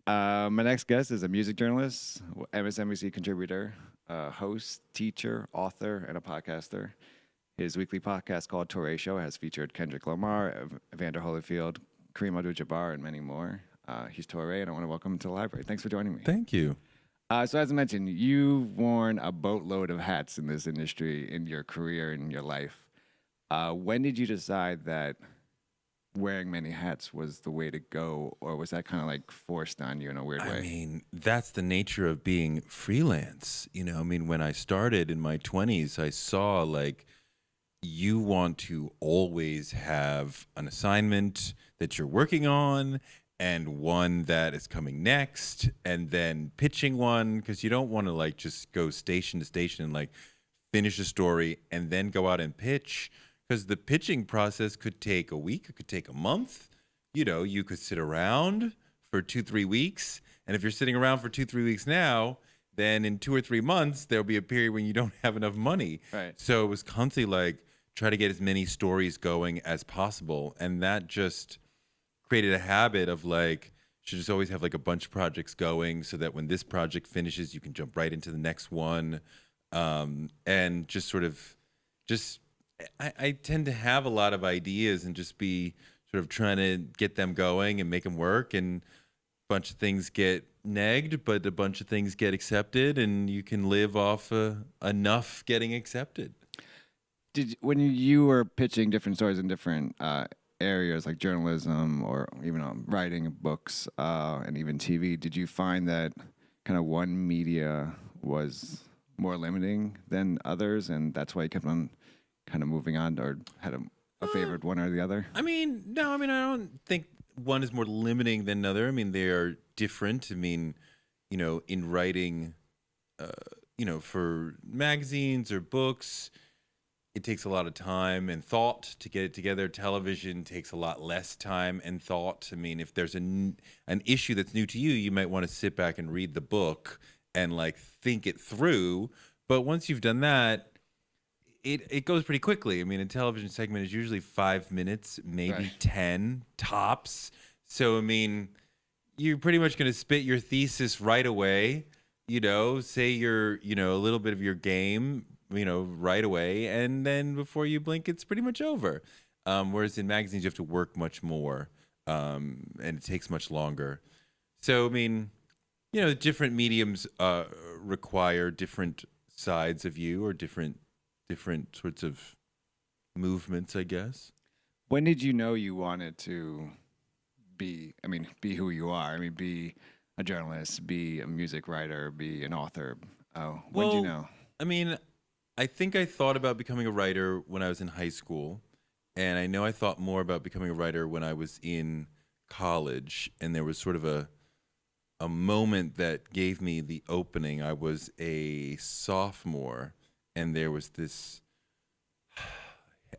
My next guest is a music journalist, MSNBC contributor, host, teacher, author, and a podcaster. His weekly podcast called Touré Show has featured Kendrick Lamar, Evander Holyfield, Kareem Abdul-Jabbar, and many more. He's Touré, and I want to welcome him to the library. Thanks for joining me. Thank you. So as I mentioned, you've worn a boatload of hats in this industry in your career and your life. When did you decide that wearing many hats was the way to go, or was that kind of like forced on you in a weird way? I mean, that's the nature of being freelance. When I started in my 20s, I saw like you want to always have an assignment that you're working on and one that is coming next and then pitching one because you don't want to like just go station to station and like finish a story and then go out and pitch because the pitching process could take a week, it could take a month. You could sit around for 2-3 weeks. And if you're sitting around for 2-3 weeks now, then in 2 or 3 months, there'll be a period when you don't have enough money. Right. So it was constantly like try to get as many stories going as possible. And that just created a habit of like, should just always have like a bunch of projects going so that when this project finishes, you can jump right into the next one. And just sort of I tend to have a lot of ideas and just be sort of trying to get them going and make them work. And a bunch of things get negged, but a bunch of things get accepted, and you can live off enough getting accepted. When you were pitching different stories in different areas like journalism or even writing books and even TV, did you find that kind of one media was more limiting than others, and that's why you kept on kind of moving on, or had a favored one or the other? No, I don't think one is more limiting than another. They are different. In writing, for magazines or books, it takes a lot of time and thought to get it together. Television takes a lot less time and thought. If there's an issue that's new to you, you might want to sit back and read the book and like think it through. But once you've done that, it goes pretty quickly. A television segment is usually 5 minutes, maybe Right. 10 tops. So, you're pretty much going to spit your thesis right away, say your, a little bit of your game, right away. And then before you blink, it's pretty much over. Whereas in magazines, you have to work much more and it takes much longer. So, different mediums require different sides of you or different sorts of movements, I guess. When did you know you wanted to be who you are? Be a journalist, be a music writer, be an author. When did you know? I think I thought about becoming a writer when I was in high school, and I know I thought more about becoming a writer when I was in college, and there was sort of a moment that gave me the opening. I was a sophomore, and there was this,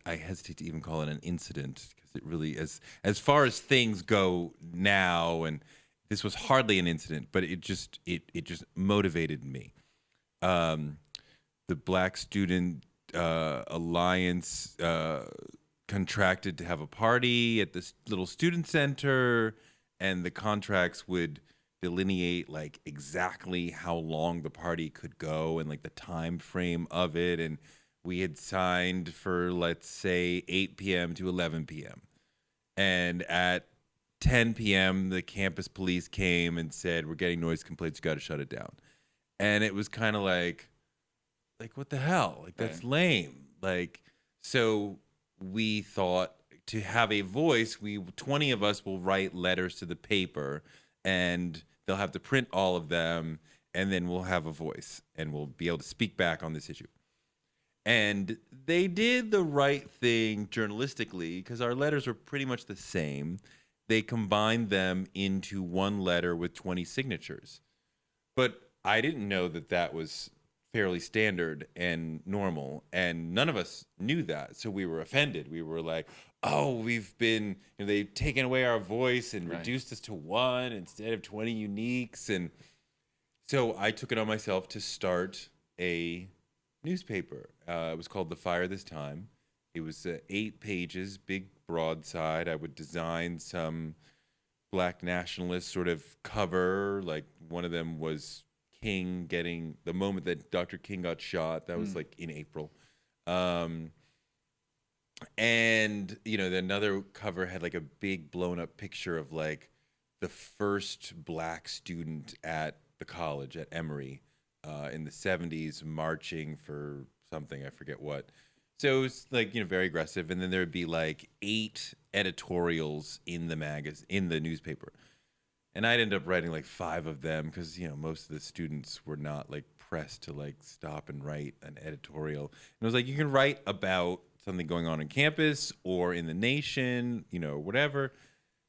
I hesitate to even call it an incident because it really, as far as things go now, and this was hardly an incident, but it just motivated me. The Black Student Alliance contracted to have a party at this little student center, and the contracts would delineate like exactly how long the party could go and like the time frame of it. And we had signed for, let's say, 8 p.m. to 11 p.m. And at 10 p.m., the campus police came and said, we're getting noise complaints, you got to shut it down. And it was kind of like, what the hell? Like, that's lame. Like, so we thought to have a voice, 20 of us will write letters to the paper, and they'll have to print all of them, and then we'll have a voice, and we'll be able to speak back on this issue. And they did the right thing journalistically because our letters were pretty much the same. They combined them into one letter with 20 signatures. But I didn't know that was fairly standard and normal, and none of us knew that. So we were offended. We were like, oh, we've been, they've taken away our voice and reduced us to one instead of 20 uniques. And so I took it on myself to start a newspaper. It was called The Fire This Time. It was 8 pages, big broadside. I would design some black nationalist sort of cover. Like one of them was King getting the moment that Dr. King got shot. That was like in April. And another cover had like a big blown up picture of like the first black student at the college at Emory in the 70s marching for something, I forget what. So it was like, very aggressive. And then there would be like 8 editorials in the newspaper. And I'd end up writing like 5 of them because, most of the students were not like pressed to like stop and write an editorial. And it was like, you can write about something going on campus or in the nation, whatever.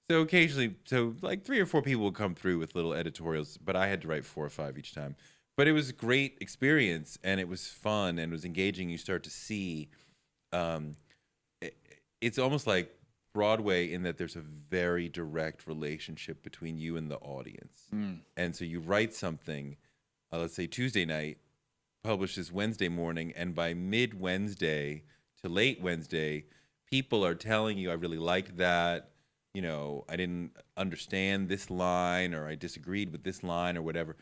So occasionally, like 3 or 4 people would come through with little editorials, but I had to write 4 or 5 each time. But it was a great experience, and it was fun, and it was engaging. You start to see, it's almost like Broadway in that there's a very direct relationship between you and the audience. And so you write something, let's say Tuesday night, publishes Wednesday morning, and by mid-Wednesday to late Wednesday, people are telling you, I really liked that. I didn't understand this line, or I disagreed with this line, or whatever.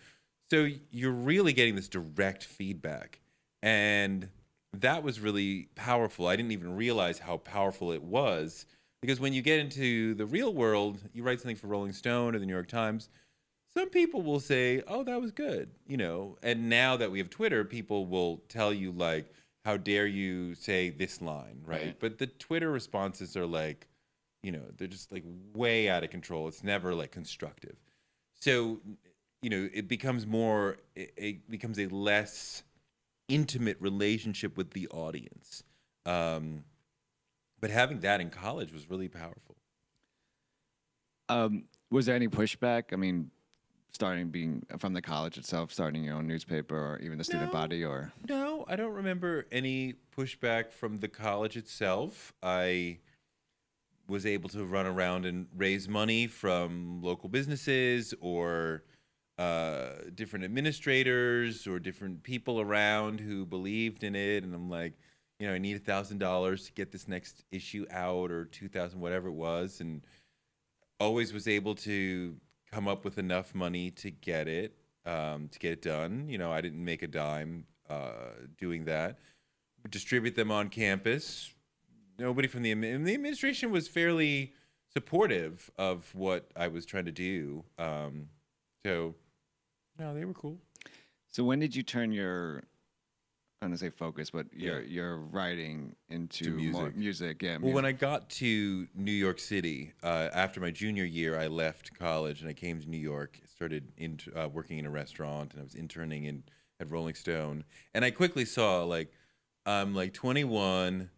So you're really getting this direct feedback. And that was really powerful. I didn't even realize how powerful it was, because when you get into the real world, you write something for Rolling Stone or the New York Times, some people will say, oh, that was good, And now that we have Twitter, people will tell you, like, how dare you say this line, right? But the Twitter responses are like, they're just like way out of control. It's never like constructive. So, it becomes a less intimate relationship with the audience. But having that in college was really powerful. Was there any pushback? I mean, being from the college itself, starting your own newspaper, or even the student body, or? No, I don't remember any pushback from the college itself. I was able to run around and raise money from local businesses or different administrators or different people around who believed in it. And I'm like, I need $1,000 to get this next issue out, or 2,000, whatever it was. And always was able to come up with enough money to get it done. I didn't make a dime doing that. Distribute them on campus. Nobody from the administration was fairly supportive of what I was trying to do. So, no, they were cool. So when did you turn your, I don't want to say focus, but your writing into music. More music? Yeah. Well, when I got to New York City, after my junior year, I left college and I came to New York, started working in a restaurant, and I was interning at Rolling Stone. And I quickly saw, like, I'm like 21,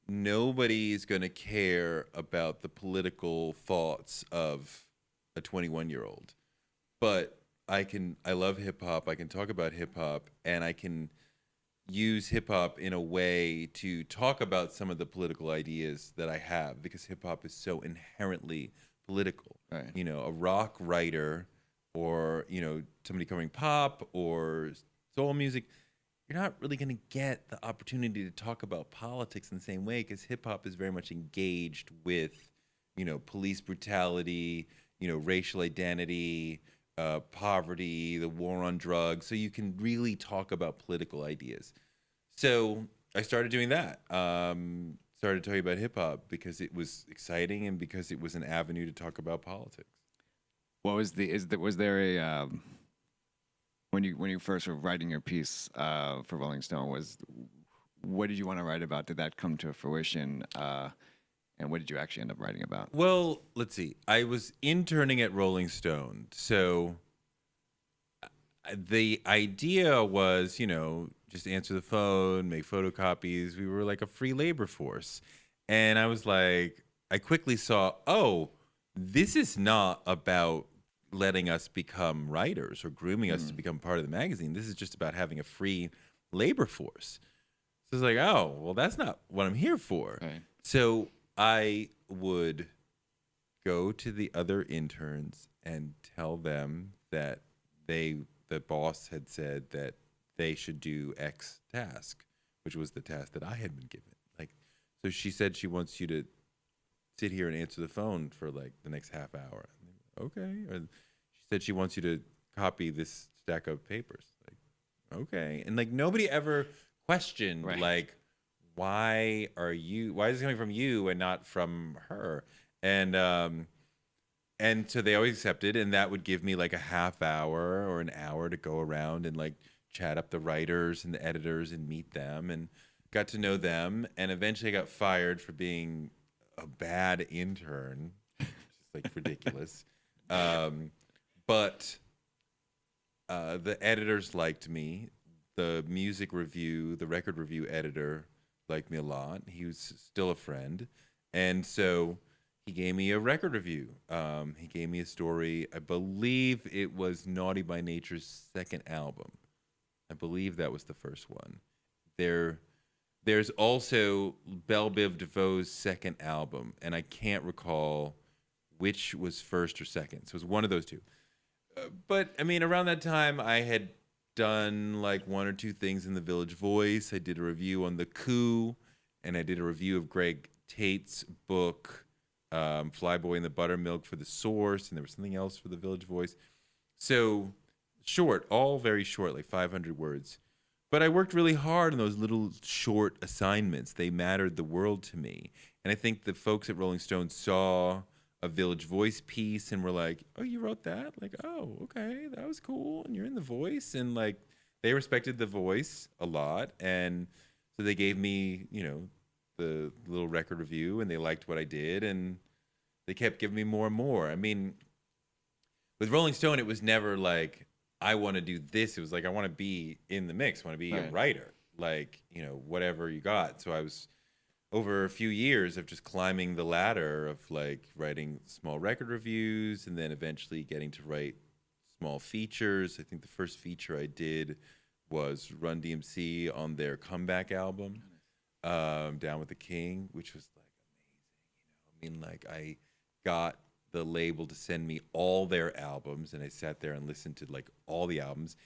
nobody's going to care about the political thoughts of a 21-year-old. But I love hip hop. I can talk about hip hop, and I can use hip hop in a way to talk about some of the political ideas that I have, because hip hop is so inherently political. Right. A rock writer, or, somebody covering pop or soul music, you're not really going to get the opportunity to talk about politics in the same way, because hip hop is very much engaged with, police brutality, racial identity, poverty, the war on drugs. So you can really talk about political ideas. So I started doing that. Started talking about hip hop because it was exciting and because it was an avenue to talk about politics. What was was there a when you first were writing your piece for Rolling Stone, what did you want to write about? Did that come to fruition? And what did you actually end up writing about? Well, let's see. I was interning at Rolling Stone. So the idea was, just answer the phone, make photocopies. We were like a free labor force. And I was like, I quickly saw, oh, this is not about letting us become writers or grooming us to become part of the magazine. This is just about having a free labor force. So it's like, oh, well, that's not what I'm here for. Right. So I would go to the other interns and tell them that the boss had said that they should do X task, which was the task that I had been given. Like, so she said she wants you to sit here and answer the phone for like the next half hour. okay. Or she said she wants you to copy this stack of papers. Like, okay. And like nobody ever questioned Right. like why is this coming from you and not from her? And and so they always accepted, and that would give me like a half hour or an hour to go around and like chat up the writers and the editors and meet them and got to know them. And eventually I got fired for being a bad intern, which is like ridiculous. um, but the editors liked me. The music review, the record review editor liked me a lot. He was still a friend. And so he gave me a record review. He gave me a story. I believe it was Naughty by Nature's second album. I believe that was the first one. There's also Belle Biv DeVoe's second album, and I can't recall which was first or second. So it was one of those two. But I mean, around that time, I had done like one or two things in the Village Voice. I did a review on The Coup, and I did a review of Greg Tate's book, Flyboy and the Buttermilk for The Source, and there was something else for the Village Voice. So short, all very short, like 500 words. But I worked really hard on those little short assignments. They mattered the world to me. And I think the folks at Rolling Stone saw a Village Voice piece and were like, "Oh, you wrote that? Like, oh, okay, that was cool. And you're in The Voice." And like, they respected The Voice a lot. And so they gave me, the little record review, and they liked what I did. And they kept giving me more and more. I mean, with Rolling Stone, it was never like, I want to do this. It was like, I want to be in the mix. I want to be a Right. writer, like, whatever you got. So I was over a few years of just climbing the ladder of like writing small record reviews and then eventually getting to write small features. I think the first feature I did was Run DMC on their comeback album, Down with the King, which was like amazing. I mean, like I got the label to send me all their albums, and I sat there and listened to like all the albums.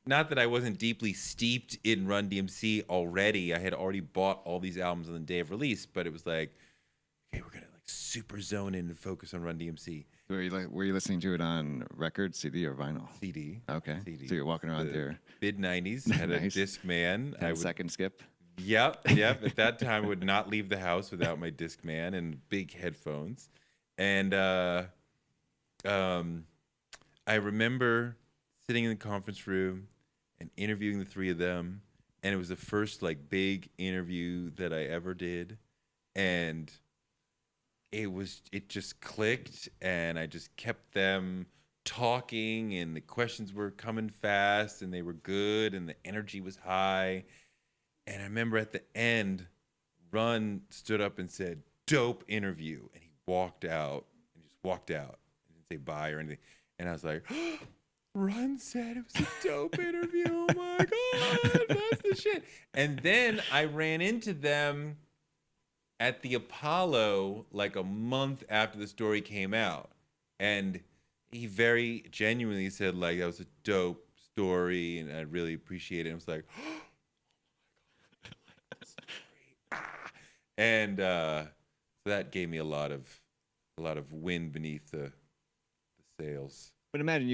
Not that I wasn't deeply steeped in Run DMC already. I had already bought all these albums on the day of release, but it was like, okay, we're gonna like super zone in and focus on Run DMC. Were you listening to it on record, CD, or vinyl? CD. Okay. CD. So you're walking around there. Mid '90s, had a Nice. Discman. 10-second skip. Yep. At that time, I would not leave the house without my Discman and big headphones. And I remember sitting in the conference room and interviewing the three of them, and it was the first like big interview that I ever did, and it just clicked, and I just kept them talking, and the questions were coming fast, and they were good, and the energy was high. And I remember at the end, Run stood up and said, "Dope interview," and he walked out, and just walked out. He didn't say bye or anything. And I was like, Run said it was a dope interview. Oh my God, that's the shit. And then I ran into them at the Apollo like a month after the story came out. And he very genuinely said, like, that was a dope story and I really appreciate it. And I was like, and so that gave me a lot of wind beneath the sails. But imagine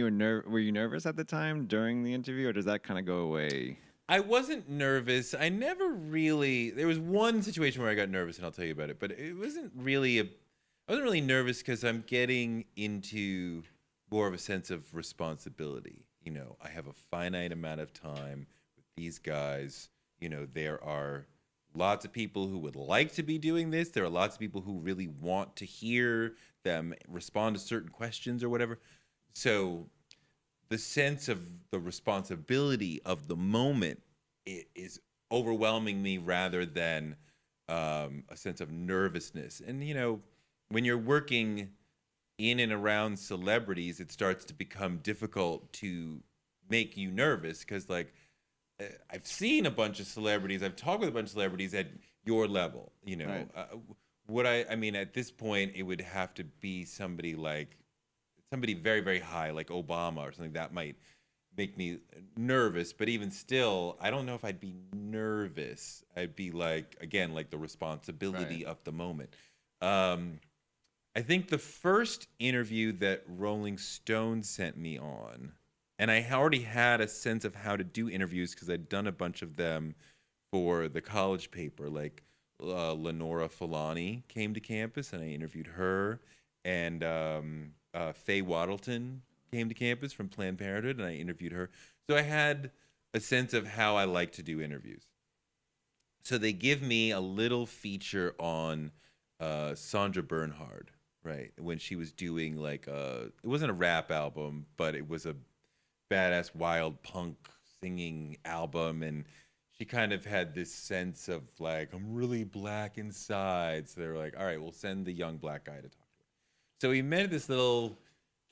were you nervous at the time during the interview, or does that kind of go away? I wasn't nervous. I never really. There was one situation where I got nervous, and I'll tell you about it. But it wasn't really I wasn't really nervous because I'm getting into more of a sense of responsibility. I have a finite amount of time with these guys. There are lots of people who would like to be doing this. There are lots of people who really want to hear them respond to certain questions or whatever. So the sense of the responsibility of the moment is overwhelming me rather than a sense of nervousness. And, when you're working in and around celebrities, it starts to become difficult to make you nervous because, like, I've seen a bunch of celebrities. I've talked with a bunch of celebrities at your level. Right. I mean, at this point, it would have to be somebody very, very high, like Obama or something that might make me nervous. But even still, I don't know if I'd be nervous. I'd be like, again, like the responsibility Right. of the moment. I think the first interview that Rolling Stone sent me on, and I already had a sense of how to do interviews because I'd done a bunch of them for the college paper. Like Lenora Fulani came to campus, and I interviewed her, and Faye Waddleton came to campus from Planned Parenthood, and I interviewed her. So I had a sense of how I like to do interviews. So they give me a little feature on Sandra Bernhard, right? When she was doing like it wasn't a rap album, but it was a badass wild punk singing album, and she kind of had this sense of like, I'm really black inside. So they were like, all right, we'll send the young black guy to talk to her. So we met at this little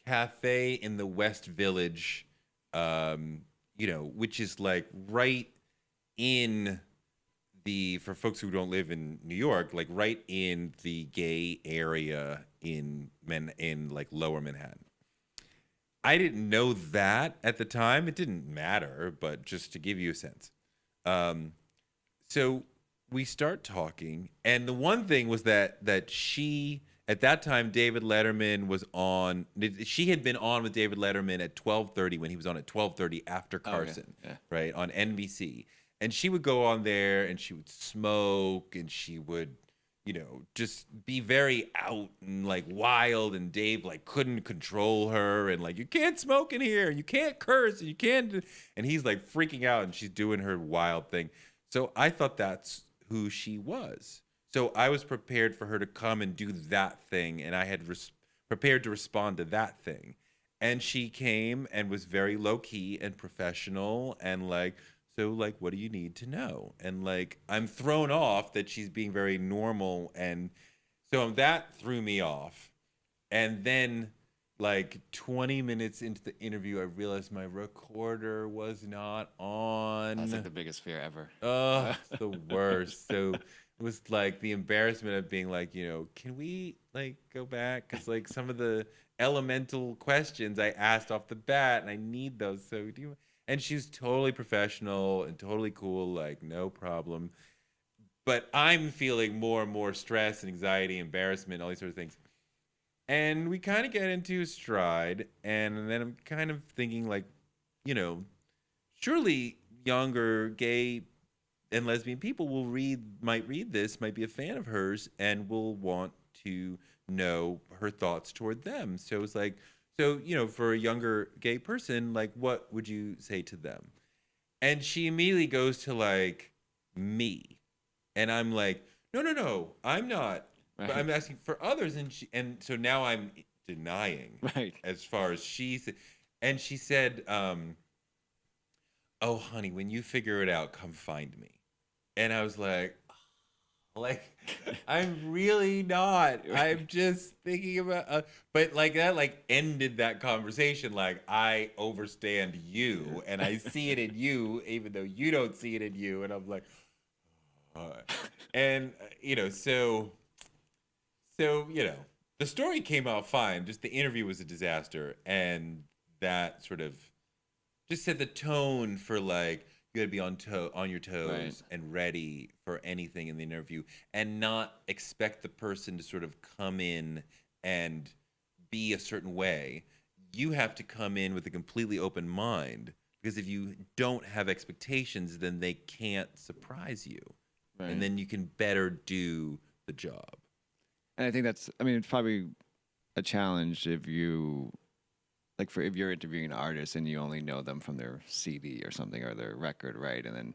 cafe in the West Village, which is like right in for folks who don't live in New York, like right in the gay area in like Lower Manhattan. I didn't know that at the time. It didn't matter, but just to give you a sense. So we start talking, and the one thing was that she at that time David Letterman was on. She had been on with David Letterman at 12:30 when he was on at 12:30 after Carson, right, on NBC. And she would go on there and she would smoke and she would, just be very out and like wild. And Dave like couldn't control her and like, you can't smoke in here. You can't curse. You can't. And he's like freaking out and she's doing her wild thing. So I thought that's who she was. So I was prepared for her to come and do that thing. And I had prepared to respond to that thing. And she came and was very low key and professional and like, so, like, what do you need to know? And, like, I'm thrown off that she's being very normal. And so that threw me off. And then, like, 20 minutes into the interview, I realized my recorder was not on. That's, like, the biggest fear ever. Oh, it's the worst. So it was, like, the embarrassment of being like, can we, like, go back? Because, like, some of the elemental questions I asked off the bat, and I need those. So do you... And she's totally professional and totally cool, like no problem. But I'm feeling more and more stress and anxiety, embarrassment, all these sort of things. And we kind of get into a stride. And then I'm kind of thinking like, surely younger gay and lesbian people might read this, might be a fan of hers, and will want to know her thoughts toward them. So it's like, so, for a younger gay person, like, what would you say to them? And she immediately goes to, like, me. And I'm like, no, I'm not. Right. But I'm asking for others. And so now I'm denying right. As far as and she said, oh, honey, when you figure it out, come find me. And I was like, I'm really not. I'm just thinking about, but like that, like ended that conversation. Like I overstand you, and I see it in you, even though you don't see it in you. And I'm like, and so the story came out fine. Just the interview was a disaster, and that sort of just set the tone for like. You got to be on your toes right. And ready for anything in the interview and not expect the person to sort of come in and be a certain way. You have to come in with a completely open mind because if you don't have expectations, then they can't surprise you. Right. And then you can better do the job. And I think it's probably a challenge if you... Like if you're interviewing an artist and you only know them from their CD or something or their record, right? And then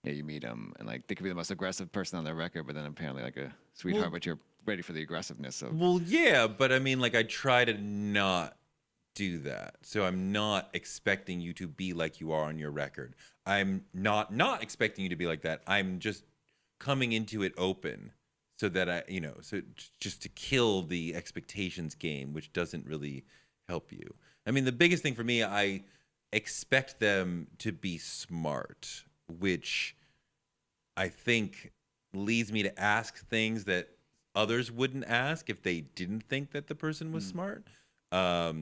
you meet them and like they could be the most aggressive person on their record, but then apparently like a sweetheart, but you're ready for the aggressiveness of. Well, yeah, but I mean, like I try to not do that, so I'm not expecting you to be like you are on your record. I'm not expecting you to be like that. I'm just coming into it open, so that so just to kill the expectations game, which doesn't really help you. I mean, the biggest thing for me, I expect them to be smart, which I think leads me to ask things that others wouldn't ask if they didn't think that the person was smart. I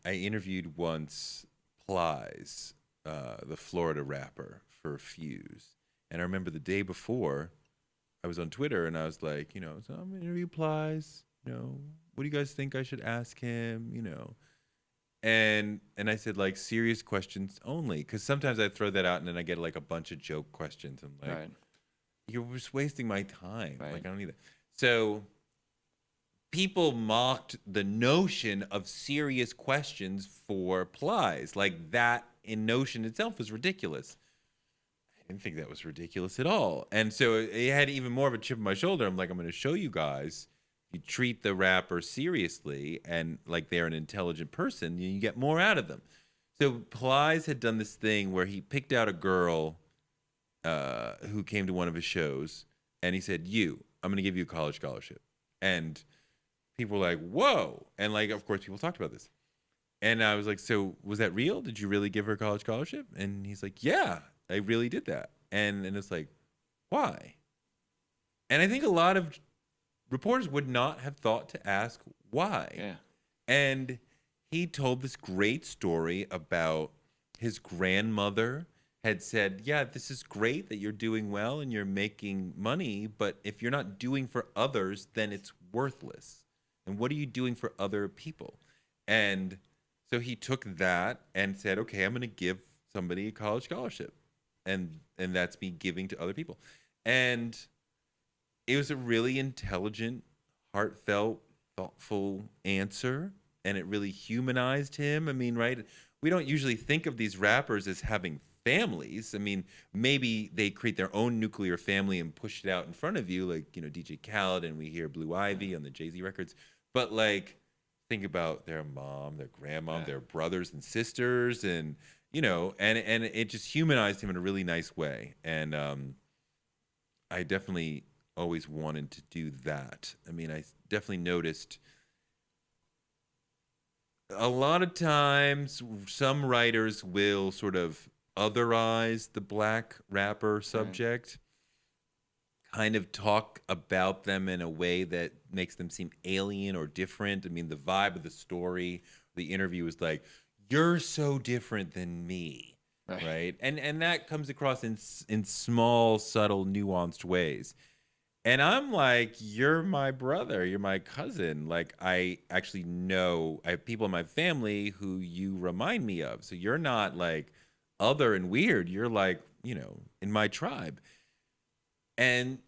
interviewed once Plies, the Florida rapper, for Fuse. And I remember the day before, I was on Twitter and I was like, so I'm going to interview Plies. what do you guys think I should ask him? And I said, like, serious questions only, because sometimes I throw that out and then I get like a bunch of joke questions. I'm like, Right. you're just wasting my time. Right. Like, I don't need that. So people mocked the notion of serious questions for plies. Like, that in notion itself was ridiculous. I didn't think that was ridiculous at all. And so it had even more of a chip on my shoulder. I'm like, I'm going to show you guys. You treat the rapper seriously and like they're an intelligent person, you get more out of them. So Plies had done this thing where he picked out a girl who came to one of his shows, and he said, I'm going to give you a college scholarship. And people were like, whoa. And like, of course, people talked about this. And I was like, so was that real? Did you really give her a college scholarship? And he's like, yeah, I really did that. And it's like, why? And I think a lot of reporters would not have thought to ask why. Yeah. And he told this great story about his grandmother had said, yeah, this is great that you're doing well and you're making money, but if you're not doing for others, then it's worthless. And what are you doing for other people? And so he took that and said, okay, I'm going to give somebody a college scholarship. And that's me giving to other people. And it was a really intelligent, heartfelt, thoughtful answer, and it really humanized him. I mean, right? We don't usually think of these rappers as having families. I mean, maybe they create their own nuclear family and push it out in front of you, like, DJ Khaled, and we hear Blue Ivy on the Jay-Z records. But, like, think about their mom, their grandma, their brothers and sisters, and, and it just humanized him in a really nice way. And I definitely always wanted to do that. I mean, I definitely noticed a lot of times some writers will sort of otherize the black rapper subject, kind of talk about them in a way that makes them seem alien or different. I mean, the vibe of the story, the interview is like, you're so different than me, right? And that comes across in small, subtle, nuanced ways. And I'm like, you're my brother, you're my cousin. Like, I actually know, I have people in my family who you remind me of. So you're not like other and weird. You're like, in my tribe. And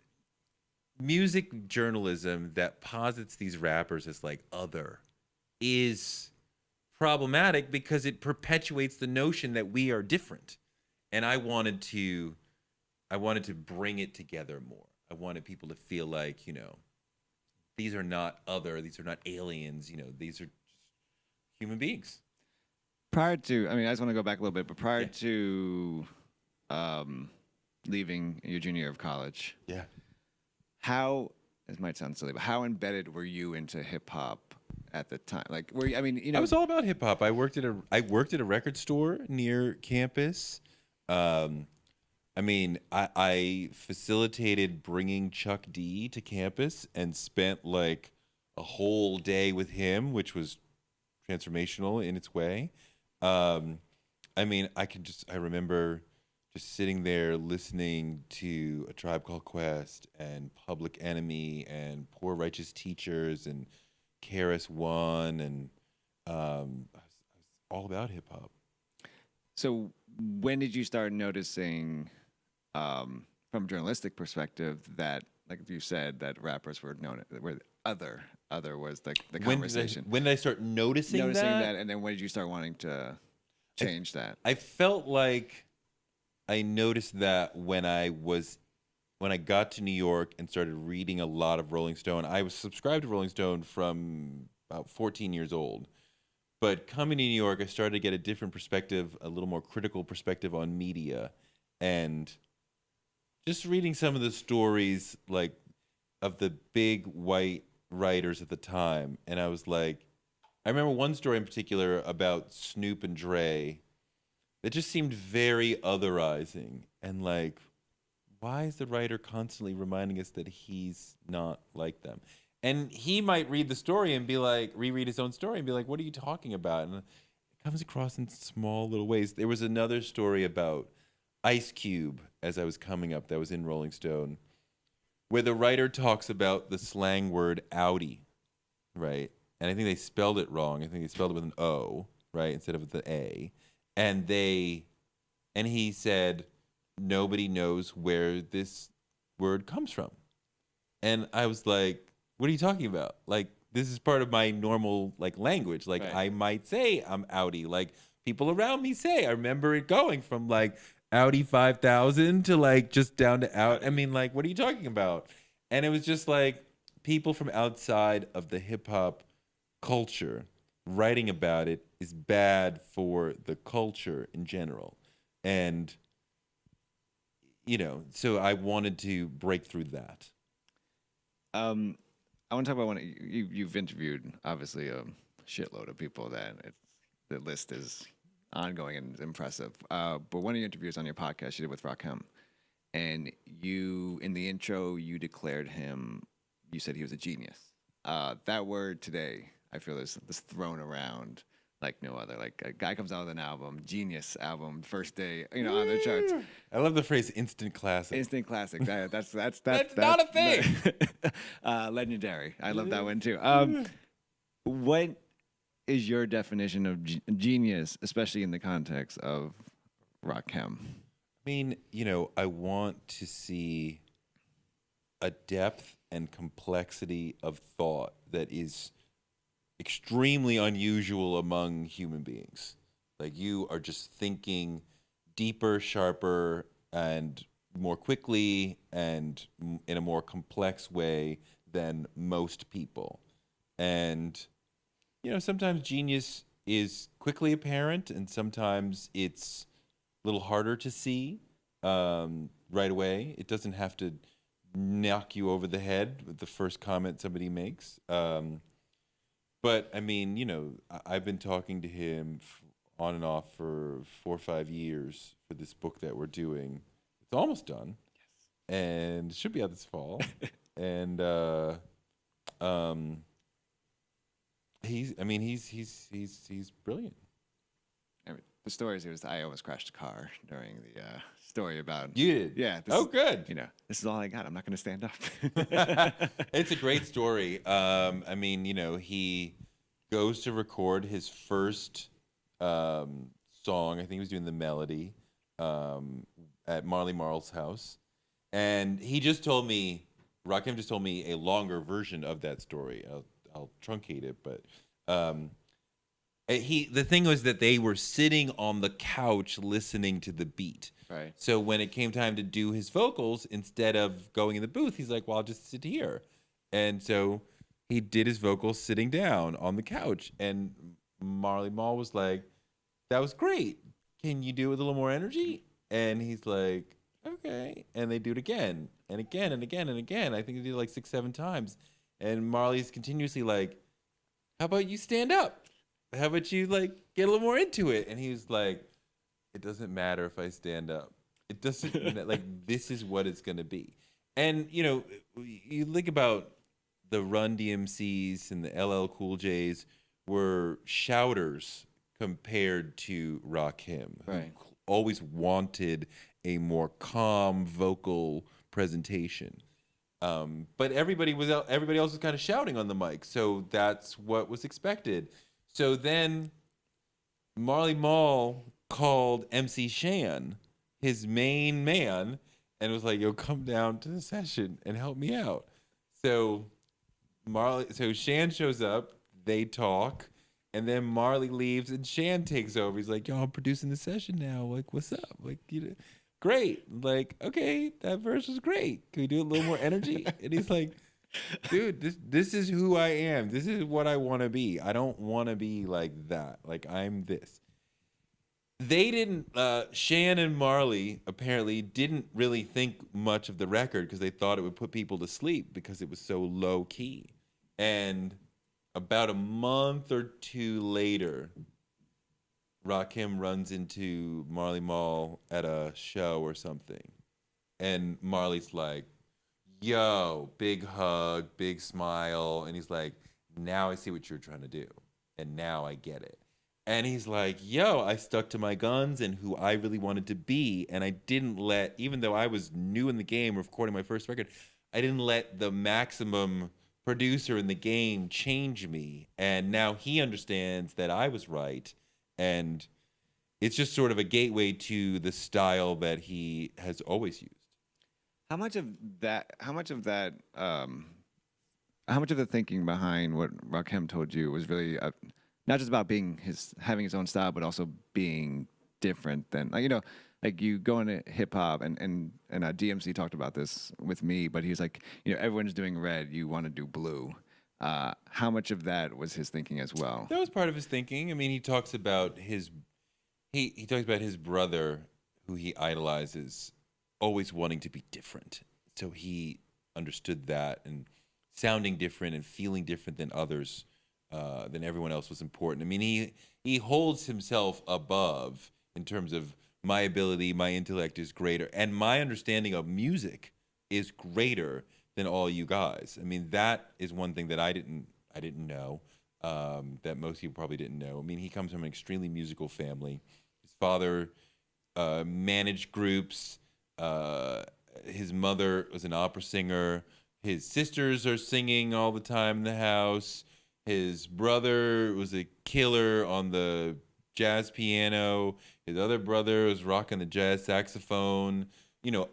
music journalism that posits these rappers as like other is problematic because it perpetuates the notion that we are different. And I wanted to bring it together more. I wanted people to feel like, these are not other, these are not aliens, these are just human beings. Prior to, I just want to go back a little bit, but prior to leaving your junior year of college, how, this might sound silly, but how embedded were you into hip hop at the time? Like, were you, I was all about hip hop. I worked at a record store near campus. I facilitated bringing Chuck D to campus and spent like a whole day with him, which was transformational in its way. I remember just sitting there listening to A Tribe Called Quest and Public Enemy and Poor Righteous Teachers and KRS-One, and I was all about hip hop. So when did you start noticing, from a journalistic perspective, that, like you said, that rappers were known, were other was the conversation? When did I start noticing that? And then when did you start wanting to change that? I felt like I noticed that when I got to New York and started reading a lot of Rolling Stone. I was subscribed to Rolling Stone from about 14 years old. But coming to New York, I started to get a different perspective, a little more critical perspective on media. And just reading some of the stories, like, of the big white writers at the time. And I was like, I remember one story in particular about Snoop and Dre that just seemed very otherizing. And like, why is the writer constantly reminding us that he's not like them? And he might read the story and be like, reread his own story and be like, what are you talking about? And it comes across in small little ways. There was another story about Ice Cube as I was coming up that was in Rolling Stone, where the writer talks about the slang word outie. right? And I think they spelled it wrong. I think they spelled it with an O, right, instead of the A. And he said nobody knows where this word comes from. And I was like, what are you talking about? Like, this is part of my normal like language. Like, Right. I might say I'm outie. Like, people around me say. I remember it going from like Audi 5000 to like just down to out. I mean, like, what are you talking about? And it was just like people from outside of the hip hop culture writing about it is bad for the culture in general. And, so I wanted to break through that. I want to talk about you've interviewed obviously a shitload of people the list is ongoing and impressive. But one of your interviews on your podcast you did with Rakim, and you in the intro you declared him. You said he was a genius. That word today, I feel is thrown around like no other. Like a guy comes out with an album, genius album, first day, on the charts. I love the phrase "instant classic." Instant classic. That's not a thing. Legendary. I love that one too. What is your definition of genius, especially in the context of Rakim? I mean, I want to see a depth and complexity of thought that is extremely unusual among human beings. Like, you are just thinking deeper, sharper, and more quickly and in a more complex way than most people. And, sometimes genius is quickly apparent and sometimes it's a little harder to see right away. It doesn't have to knock you over the head with the first comment somebody makes. But I mean, I've been talking to him on and off for 4 or 5 years for this book that we're doing. It's almost done, and it should be out this fall. And he's brilliant. I mean, the story is I almost crashed a car during the story about You did? Yeah. Good. This is all I got. I'm not going to stand up. It's a great story. I mean, he goes to record his first song. I think he was doing the melody at Marley Marl's house. And Rakim just told me a longer version of that story. I'll truncate it, but the thing was that they were sitting on the couch listening to the beat. Right. So when it came time to do his vocals, instead of going in the booth, he's like, well, I'll just sit here. And so he did his vocals sitting down on the couch. And Marley Marl was like, that was great. Can you do it with a little more energy? And he's like, okay. And they do it again and again and again and again. I think they did it like 6, 7 times. And Marley's continuously like, how about you stand up? How about you like get a little more into it? And he was like, it doesn't matter if I stand up. It doesn't like this is what it's gonna be. And you think about the Run DMCs and the LL Cool J's were shouters compared to Rakim, Right. who always wanted a more calm vocal presentation. But everybody else was kind of shouting on the mic, so that's what was expected. So then Marley Marl called MC Shan, his main man, and was like, yo, come down to the session and help me out. So Shan shows up, they talk, and then Marley leaves and Shan takes over. He's like, yo, I'm producing the session now. Like, what's up? Like, great. Like, okay, that verse was great. Can we do a little more energy? And he's like, dude, this is who I am. This is what I want to be. I don't want to be like that. Like, I'm this. They didn't, Shan and Marley apparently didn't really think much of the record because they thought it would put people to sleep because it was so low key. And about a month or 2 later, Rakim runs into Marley Marl at a show or something. And Marley's like, yo, big hug, big smile. And he's like, now I see what you're trying to do. And now I get it. And he's like, yo, I stuck to my guns and who I really wanted to be. And I didn't even though I was new in the game recording my first record, I didn't let the maximum producer in the game change me, and now he understands that I was right, and it's just sort of a gateway to the style that he has always used. How much of that? How much of that? How much of the thinking behind what Rakim told you was really not just about being having his own style, but also being different than like you go into hip hop and DMC talked about this with me, but he was like, everyone's doing red, you want to do blue. How much of that was his thinking as well? That was part of his thinking. I mean, he talks about he talks about his brother, who he idolizes, always wanting to be different. So he understood that, and sounding different and feeling different than others, than everyone else was important. I mean, he holds himself above in terms of my ability, my intellect is greater, and my understanding of music is greater than all you guys. I mean, that is one thing that I didn't know, that most people probably didn't know. I mean, he comes from an extremely musical family. His father managed groups. His mother was an opera singer. His sisters are singing all the time in the house. His brother was a killer on the jazz piano. His other brother was rocking the jazz saxophone.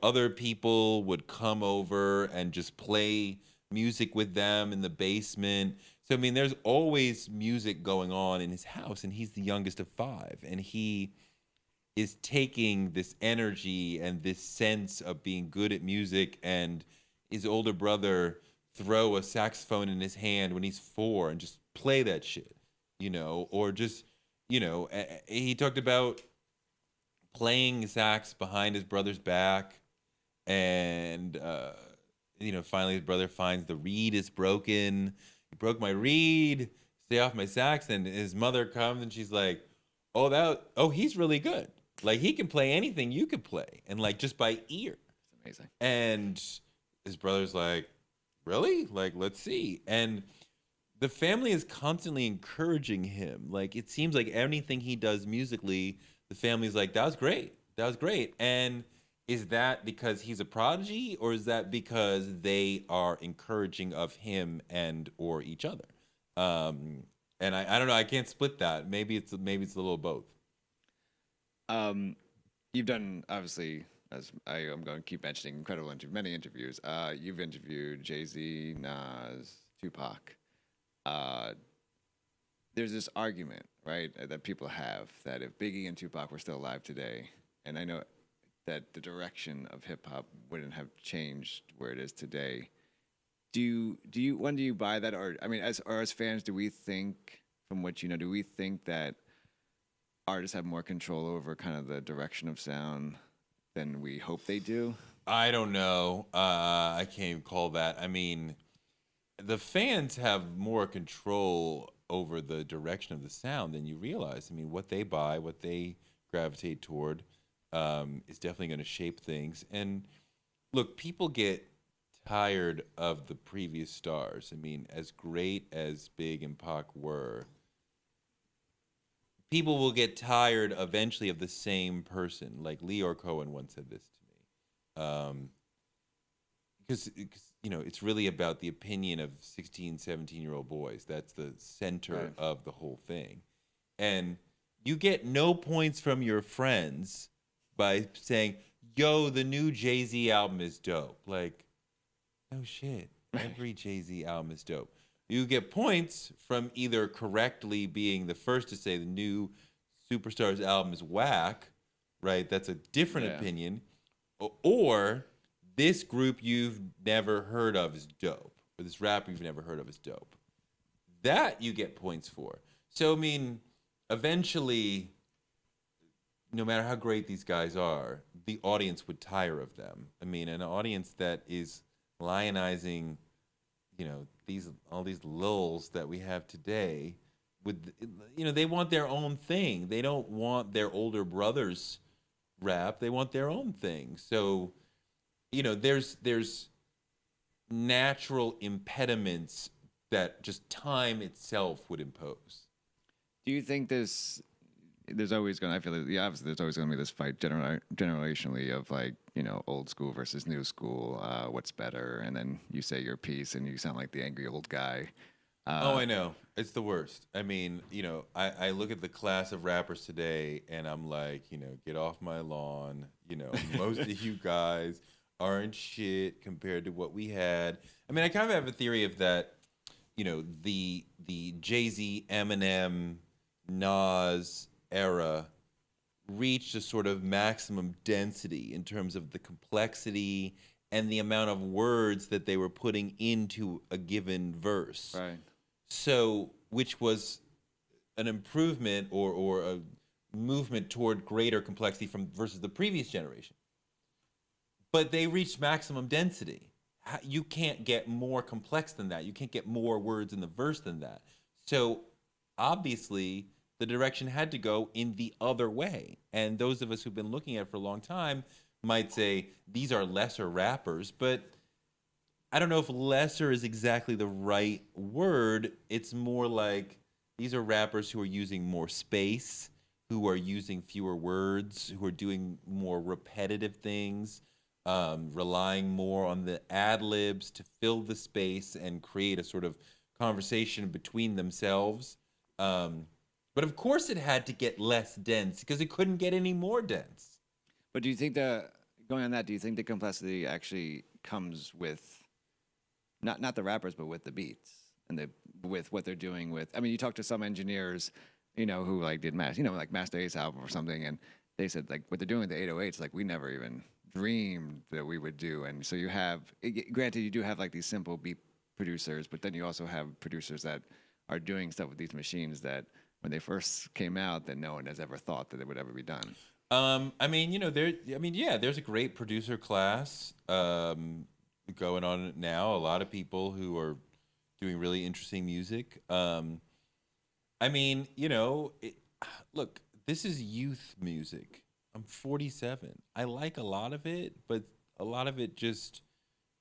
Other people would come over and just play music with them in the basement. So, I mean, there's always music going on in his house, and he's the youngest of five. And he is taking this energy and this sense of being good at music, and his older brother throw a saxophone in his hand when he's 4 and just play that shit, or just, he talked about playing sax behind his brother's back, and finally his brother finds the reed is broken. He broke my reed, stay off my sax. And his mother comes and she's like, oh, he's really good. Like, he can play anything you could play, and like just by ear. It's amazing. And his brother's like, really? Like, let's see. And the family is constantly encouraging him. Like, it seems like anything he does musically, the family's like, that was great. That was great. And is that because he's a prodigy, or is that because they are encouraging of him and or each other? And I don't know. I can't split that. Maybe it's a little of both. You've done, obviously, as I'm going to keep mentioning, many interviews. You've interviewed Jay-Z, Nas, Tupac. There's this argument, right, that people have that if Biggie and Tupac were still alive today, and I know that the direction of hip hop wouldn't have changed where it is today. Do you buy that, or I mean, as fans, do we think, from what do we think that artists have more control over kind of the direction of sound than we hope they do? I don't know. I can't even call that. I mean, the fans have more control over the direction of the sound than you realize. I mean, what they buy, what they gravitate toward, is definitely going to shape things. And look, people get tired of the previous stars. I mean, as great as Big and Pac were, people will get tired eventually of the same person. Like Leor Cohen once said this to me. Because it's really about the opinion of 16, 17-year-old boys. That's the center Right. of the whole thing. And you get no points from your friends by saying, yo, the new Jay-Z album is dope. Like, no shit. Every Jay-Z album is dope. You get points from either correctly being the first to say the new Superstar's album is whack, right? That's a different opinion. Or this group you've never heard of is dope, or this rapper you've never heard of is dope. That you get points for. So, I mean, eventually, no matter how great these guys are, the audience would tire of them. I mean, an audience that is lionizing, all these lulls that we have today, they want their own thing. They don't want their older brothers rap. They want their own thing. So, there's natural impediments that just time itself would impose. Do you think this there's always going to, I feel like, yeah, obviously there's always going to be this fight generationally of like, old school versus new school, what's better. And then you say your piece and you sound like the angry old guy. Oh, Uh, I know. It's the worst. I mean, I look at the class of rappers today and I'm like, get off my lawn. Most of you guys aren't shit compared to what we had. I mean, I kind of have a theory of that, the Jay-Z, Eminem, Nas era reached a sort of maximum density in terms of the complexity and the amount of words that they were putting into a given verse. right. So, which was an improvement or a movement toward greater complexity from versus the previous generation. But they reached maximum density. You can't get more complex than that. You can't get more words in the verse than that. So, obviously, the direction had to go in the other way. And those of us who've been looking at it for a long time might say these are lesser rappers, but I don't know if lesser is exactly the right word. It's more like these are rappers who are using more space, who are using fewer words, who are doing more repetitive things, relying more on the ad libs to fill the space and create a sort of conversation between themselves. But of course, it had to get less dense because it couldn't get any more dense. But do you think going on that, do you think the complexity actually comes with not the rappers, but with the beats and with what they're doing with? I mean, you talk to some engineers, who like did like Master Ace album or something, and they said like what they're doing with the 808s, like we never even dreamed that we would do. And so granted, you do have like these simple beat producers, but then you also have producers that are doing stuff with these machines that when they first came out, that no one has ever thought that it would ever be done. I mean, yeah, there's a great producer class going on now. A lot of people who are doing really interesting music. I mean, look, this is youth music. I'm 47. I like a lot of it, but a lot of it just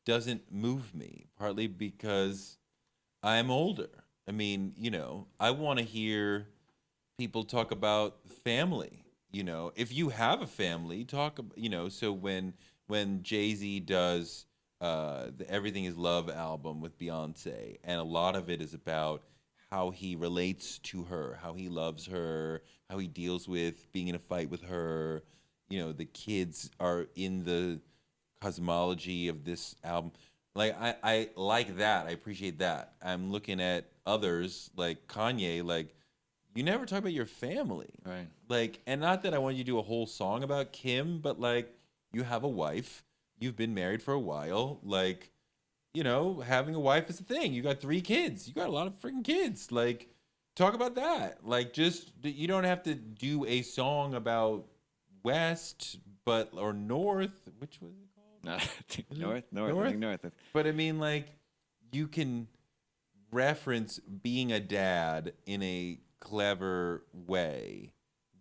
doesn't move me, partly because I'm older. I mean, I want to hear people talk about family. If you have a family, so when Jay-Z does the Everything Is Love album with Beyonce, and a lot of it is about how he relates to her, how he loves her, how he deals with being in a fight with her. The kids are in the cosmology of this album. Like I like that. I appreciate that. I'm looking at others like Kanye, like you never talk about your family. Right. Like, and not that I want you to do a whole song about Kim, but like you have a wife, you've been married for a while, like, having a wife is a thing. You got 3 kids. You got a lot of freaking kids. Like, talk about that. Like, just you don't have to do a song about West, or North. Which was it called? No, I think North. I think North. But I mean, like, you can reference being a dad in a clever way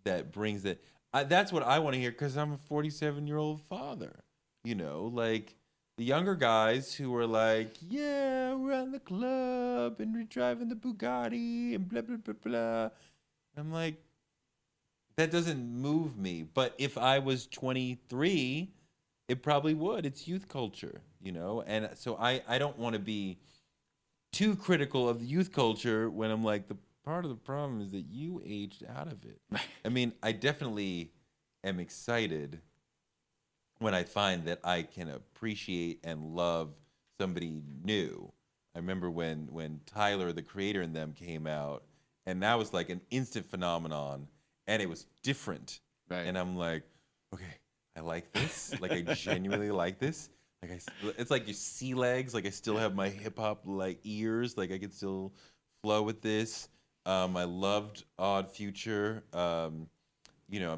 that brings it. That's what I want to hear because I'm a 47-year-old father. Like the younger guys who are like, yeah, we're at the club and we're driving the Bugatti and blah, blah, blah, blah. I'm like, that doesn't move me. But if I was 23, it probably would. It's youth culture, And so I don't want to be too critical of the youth culture when I'm like, the part of the problem is that you aged out of it. I mean, I definitely am excited when I find that I can appreciate and love somebody new. I remember when Tyler, the Creator, and them came out, and that was like an instant phenomenon, and it was different. Right. And I'm like, okay, I like this. Like, I genuinely like this. Like, it's like your sea legs. Like, I still have my hip hop like ears. Like, I can still flow with this. I loved Odd Future. I'm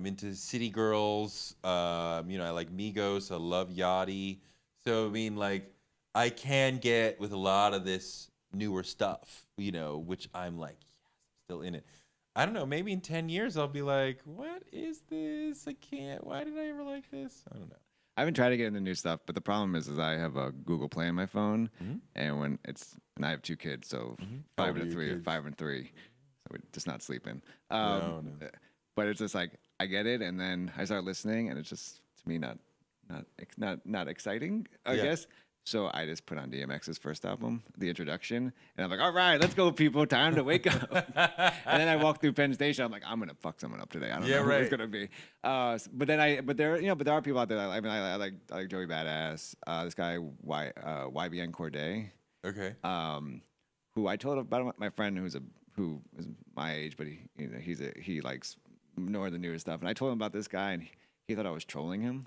into City Girls. I like Migos. I love Yachty. So I mean, like, I can get with a lot of this newer stuff, which I'm like, yes, I'm still in it. I don't know. Maybe in 10 years I'll be like, what is this? I can't. Why did I ever like this? I don't know. I haven't tried to get into new stuff, but the problem is I have a Google Play on my phone, and I have 2 kids, so 5 and 3, 5 and 3, so we're just not sleeping. No. but it's just like I get it, and then I start listening, and it's just to me not exciting, I Yeah. guess. So I just put on DMX's first album, the introduction, and I'm like, all right, let's go, people, time to wake up. And then I walk through Penn Station. I'm like, I'm gonna fuck someone up today. I don't Yeah, know who it's right. gonna be. But there are people out there. I like Joey Badass. This guy YBN Corday, Okay. who I told about my friend who is my age, but he likes more of the newer stuff. And I told him about this guy, and he thought I was trolling him.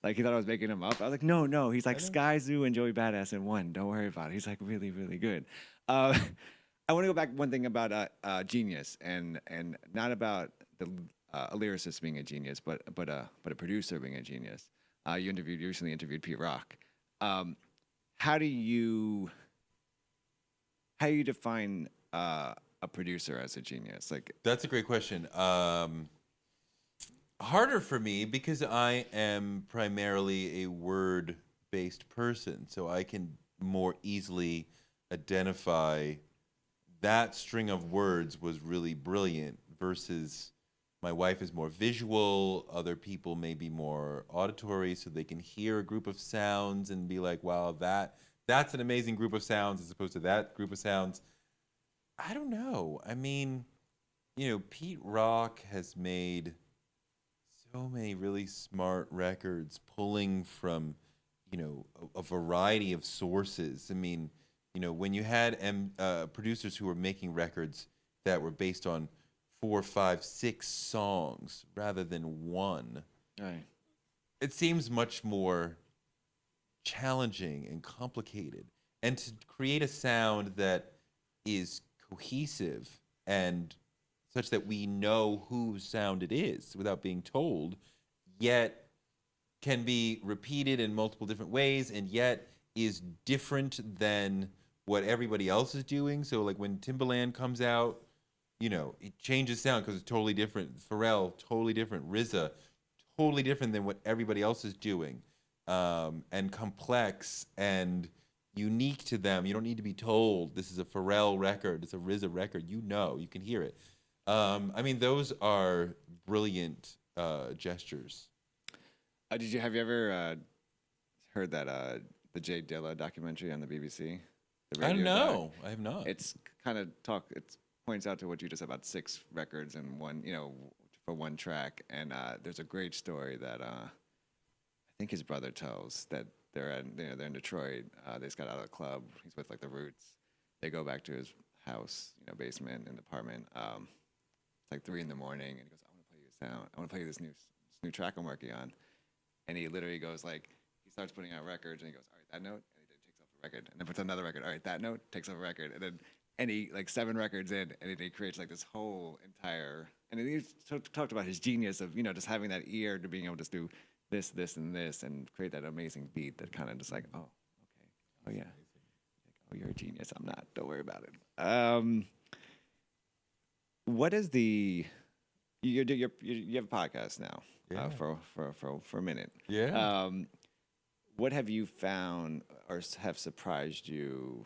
Like he thought I was making him up. I was like, no. He's like Sky Zoo and Joey Badass in one. Don't worry about it. He's like really, really good. Uh, I want to go back one thing about genius and not about a lyricist being a genius, but a producer being a genius. You recently interviewed Pete Rock. Um, how do you define a producer as a genius? Like, That's a great question. Harder for me because I am primarily a word-based person, so I can more easily identify that string of words was really brilliant versus my wife is more visual, other people may be more auditory, so they can hear a group of sounds and be like, wow, that's an amazing group of sounds as opposed to that group of sounds. I don't know. I mean, Pete Rock has made so many really smart records pulling from, a variety of sources. I mean, when you had producers who were making records that were based on 4, 5, 6 songs rather than one, right. it seems much more challenging and complicated. And to create a sound that is cohesive and such that we know whose sound it is without being told, yet can be repeated in multiple different ways and yet is different than what everybody else is doing. So like when Timbaland comes out, it changes sound because it's totally different. Pharrell, totally different. RZA, totally different than what everybody else is doing, and complex and unique to them. You don't need to be told this is a Pharrell record, it's a RZA record. You can hear it. I mean, those are brilliant gestures. Have you ever heard that the Jay Dilla documentary on the BBC? The I don't radio doc? know. I have not. It's kind of it points out to what you just said about 6 records and one, for one track. And there's a great story that I think his brother tells that they're in Detroit. They just got out of the club. He's with like the Roots. They go back to his house, basement and apartment. It's like 3 in the morning, and he goes, "I want to play you a sound. I want to play you this new track I'm working on." And he literally goes like, he starts putting out records, and he goes, "All right, that note," and he takes off the record, and then puts another record. "All right, that note," takes off a record, and he like 7 records in, and he creates like this whole entire. And he talked about his genius of just having that ear to being able to do this, and this, and create that amazing beat that kind of just like, oh, okay, oh yeah, like, oh, you're a genius. I'm not. Don't worry about it. What is the you have a podcast now, Yeah. for a minute. Yeah. What have you found or have surprised you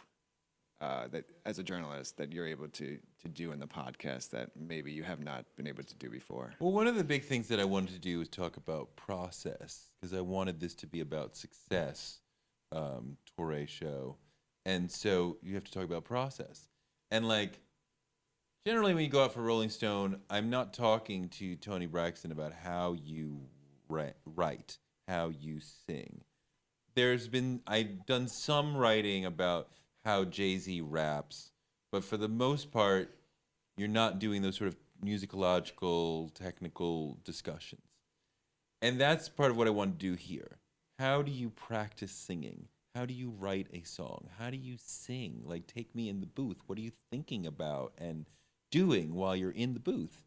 that as a journalist that you're able to do in the podcast that maybe you have not been able to do before? Well, one of the big things that I wanted to do was talk about process because I wanted this to be about success, Touré show. And so you have to talk about process. And like, generally when you go out for Rolling Stone, I'm not talking to Tony Braxton about how you write, how you sing. I've done some writing about how Jay-Z raps, but for the most part, you're not doing those sort of musicological, technical discussions. And that's part of what I want to do here. How do you practice singing? How do you write a song? How do you sing? Like, take me in the booth. What are you thinking about and doing while you're in the booth?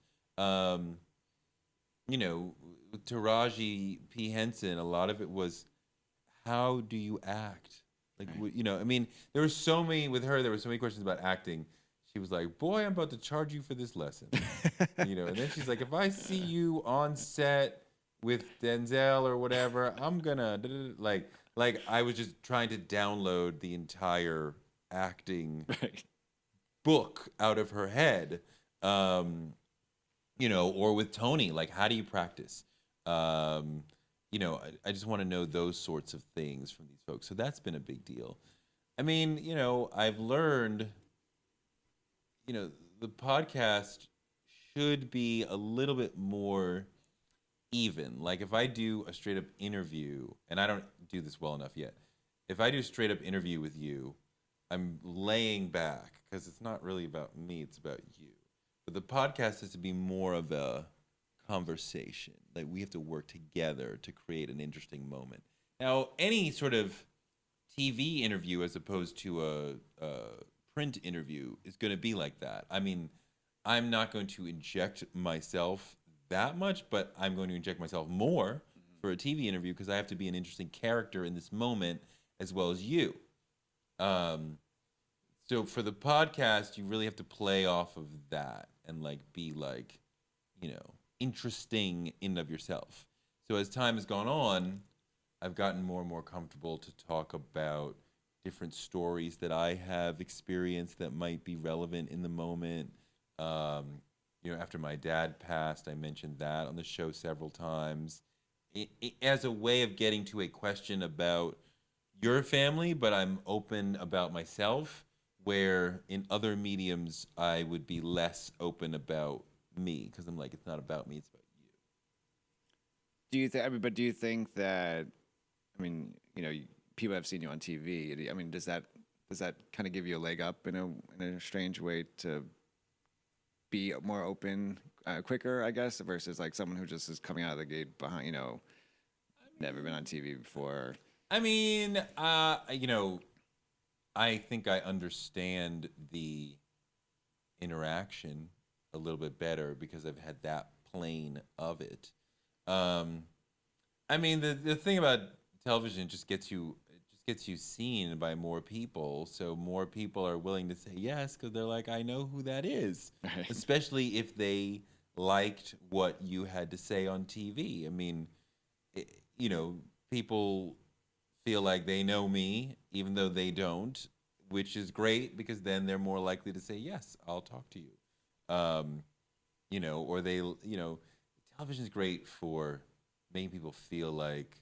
Taraji P. Henson, a lot of it was, how do you act? Like, Right. I mean, there were so many, with her, there were so many questions about acting. She was like, boy, I'm about to charge you for this lesson. And then she's like, if I see you on set with Denzel or whatever, I'm gonna, like I was just trying to download the entire acting Right. book out of her head. or with Tony, like, how do you practice? Um, I just want to know those sorts of things from these folks. So that's been a big deal. I mean, I've learned, you know, the podcast should be a little bit more even. Like, if I do a straight up interview, and I don't do this well enough yet, if I do a straight up interview with you, I'm laying back because it's not really about me, it's about you. But the podcast has to be more of a conversation. Like, we have to work together to create an interesting moment. Now, any sort of TV interview as opposed to a print interview is going to be like that. I mean, I'm not going to inject myself that much, but I'm going to inject myself more for a TV interview because I have to be an interesting character in this moment as well as you. Um, so for the podcast, you really have to play off of that and like be like, interesting in and of yourself. So as time has gone on, I've gotten more and more comfortable to talk about different stories that I have experienced that might be relevant in the moment. After my dad passed, I mentioned that on the show several times, as a way of getting to a question about your family, but I'm open about myself. Where in other mediums, I would be less open about me because I'm like, it's not about me, it's about you. Do you think? I mean, but do you think that? I mean, people have seen you on TV. I mean, does that kind of give you a leg up in a strange way to be more open quicker, I guess, versus like someone who just is coming out of the gate behind, never been on TV before. I mean, I think I understand the interaction a little bit better because I've had that plane of it. Um, I mean, the thing about television just gets you seen by more people, so more people are willing to say yes because they're like, I know who that is, Right. especially if they liked what you had to say on TV. I mean, it, people feel like they know me even though they don't, which is great because then they're more likely to say yes, I'll talk to you. Or television is great for making people feel like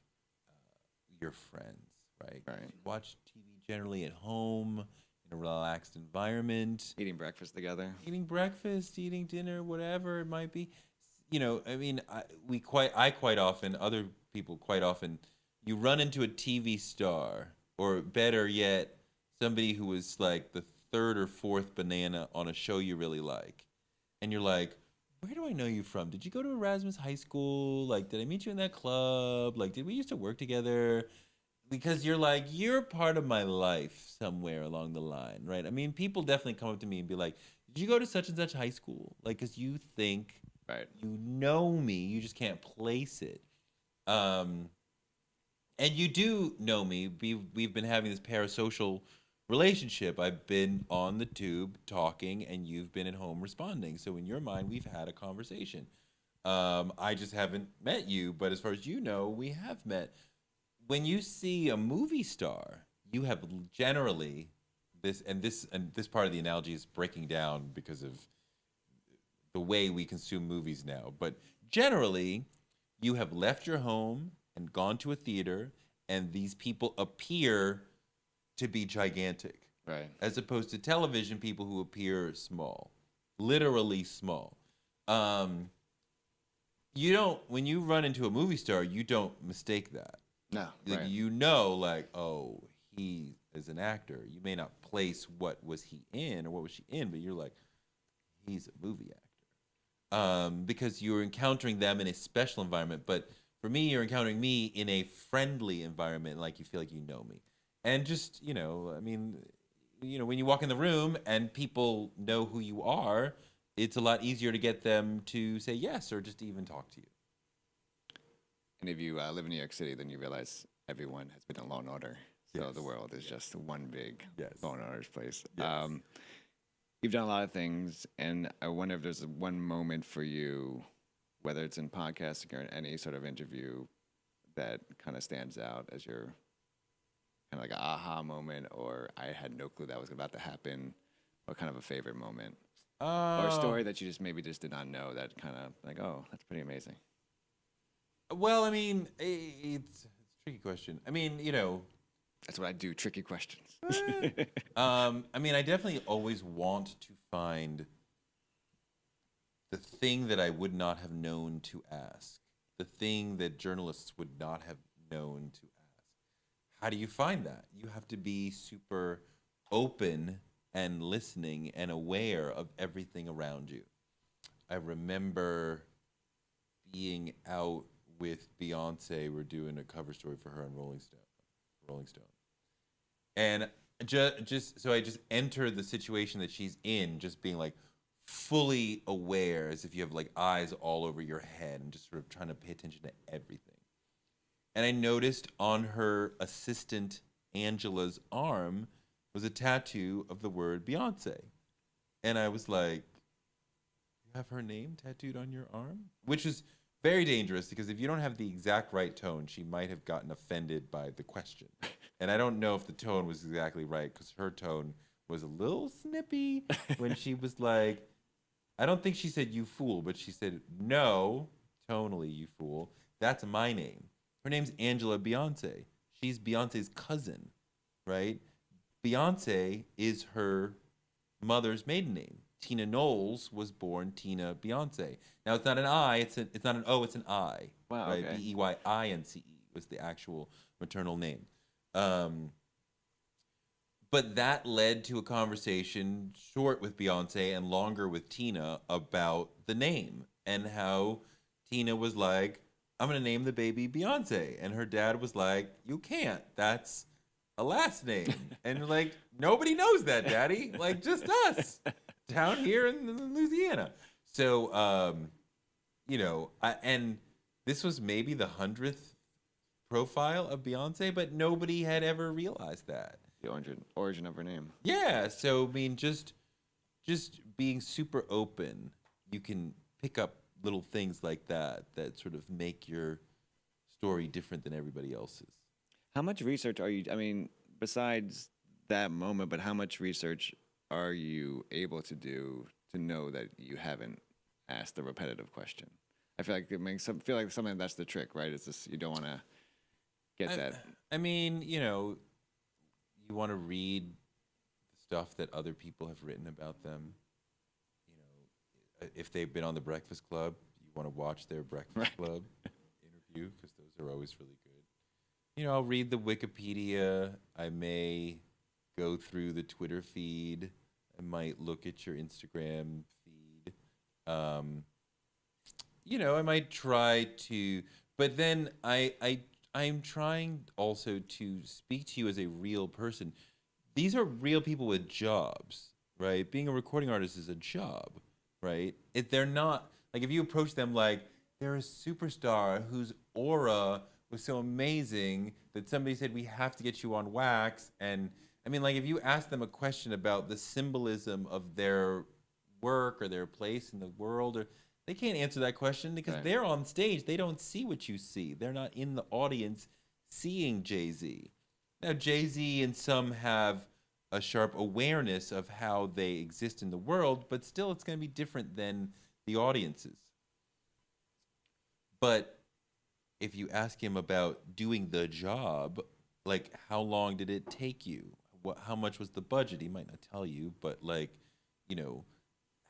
your friends, right? 'Cause Right. you watch TV generally at home in a relaxed environment, Eating breakfast together. eating breakfast, eating dinner, whatever it might be. I mean, I quite often, other people quite often, you run into a TV star, or better yet, somebody who was like the third or fourth banana on a show you really like, and you're like, where do I know you from? Did you go to Erasmus High School? Like, did I meet you in that club? Like, did we used to work together? Because you're like, you're part of my life somewhere along the line, right? I mean, people definitely come up to me and be like, did you go to such and such high school? Like, because you think Right. you know me, you just can't place it. Um, and you do know me. We've been having this parasocial relationship. I've been on the tube talking, and you've been at home responding. So in your mind, we've had a conversation. I just haven't met you, but as far as you know, we have met. When you see a movie star, you have generally this part of the analogy is breaking down because of the way we consume movies now. But generally, you have left your home and gone to a theater, and these people appear to be gigantic, Right. as opposed to television people who appear small, literally small. Um, you don't when you run into a movie star, you don't mistake that. No. Like, Right. like, oh, he is an actor. You may not place what was he in or what was she in, but you're like, he's a movie actor. Because you're encountering them in a special environment. But for me, you're encountering me in a friendly environment, like you feel like you know me. And just, I mean, when you walk in the room and people know who you are, it's a lot easier to get them to say yes or just to even talk to you. And if you live in New York City, then you realize everyone has been in Law and Order. So the Yes. world is just one big Yes. Law and Order's place. Yes. You've done a lot of things, and I wonder if there's one moment for you, whether it's in podcasting or in any sort of interview, that kind of stands out as your kind of like an aha moment, or I had no clue that was about to happen, or kind of a favorite moment. or a Uh, story that you just maybe just did not know that kind of like, oh, that's pretty amazing. well, I mean, it's a tricky question. I mean, That's what I do. Tricky questions. eh, I mean, I definitely always want to find the thing that I would not have known to ask, the thing that journalists would not have known to ask. How do you find that? You have to be super open and listening and aware of everything around you. I remember being out with Beyonce. We're doing a cover story for her on Rolling Stone. Rolling Stone. And just so I just enter the situation that she's in, just being like fully aware, as if you have like eyes all over your head, and just sort of trying to pay attention to everything. And I noticed on her assistant Angela's arm was a tattoo of the word Beyonce, and I was like, "You have her name tattooed on your arm," which is very dangerous because if you don't have the exact right tone, she might have gotten offended by the question. And I don't know if the tone was exactly right because her tone was a little snippy when she was like, I don't think she said you fool, but she said, no, tonally, you fool. That's my name. Her name's Angela Beyonce. She's Beyonce's cousin, right? Beyonce is her mother's maiden name. Tina Knowles was born Tina Beyonce. Now it's not an I, it's not an O, it's an I. Wow. Right? Okay. Beyince was the actual maternal name. Um, but that led to a conversation short with Beyonce and longer with Tina about the name and how Tina was like, I'm going to name the baby Beyonce. And her dad was like, you can't. That's a last name. And like, nobody knows that, daddy. Like, just us down here in Louisiana. So, and this was maybe the 100th profile of Beyonce, but nobody had ever realized that. The origin of her name. Yeah, so I mean, just being super open, you can pick up little things like that that sort of make your story different than everybody else's. How much research are you? I mean, besides that moment, but how much research are you able to do to know that you haven't asked the repetitive question? I feel like it makes feel like something that's the trick, right? It's just you don't want to get I, that. I mean, you want to read the stuff that other people have written about them. If they've been on the Breakfast Club, you want to watch their Breakfast Right. Club interview because those are always really good. I'll read the Wikipedia. I may go through the Twitter feed. I might look at your Instagram feed. I might try to, but then I'm trying also to speak to you as a real person. These are real people with jobs, right? Being a recording artist is a job, right? If they're not like if you approach them like they're a superstar whose aura was so amazing that somebody said we have to get you on wax, and I mean like if you ask them a question about the symbolism of their work or their place in the world, or they can't answer that question because Right. they're on stage. They don't see what you see. They're not in the audience seeing Jay-Z. Now Jay-Z and some have a sharp awareness of how they exist in the world, but still it's going to be different than the audiences. But if you ask him about doing the job, like how long did it take you? How much was the budget? He might not tell you, but like, you know,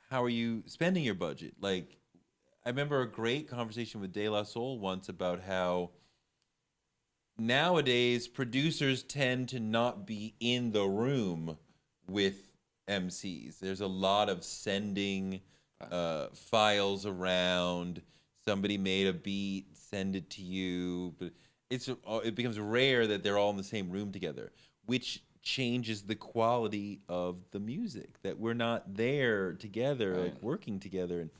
how are you spending your budget? Like, I remember a great conversation with De La Soul once about how nowadays producers tend to not be in the room with MCs. There's a lot of sending files around. Somebody made a beat, send it to you, but it becomes rare that they're all in the same room together, which changes the quality of the music. That we're not there together, Right. like working together, and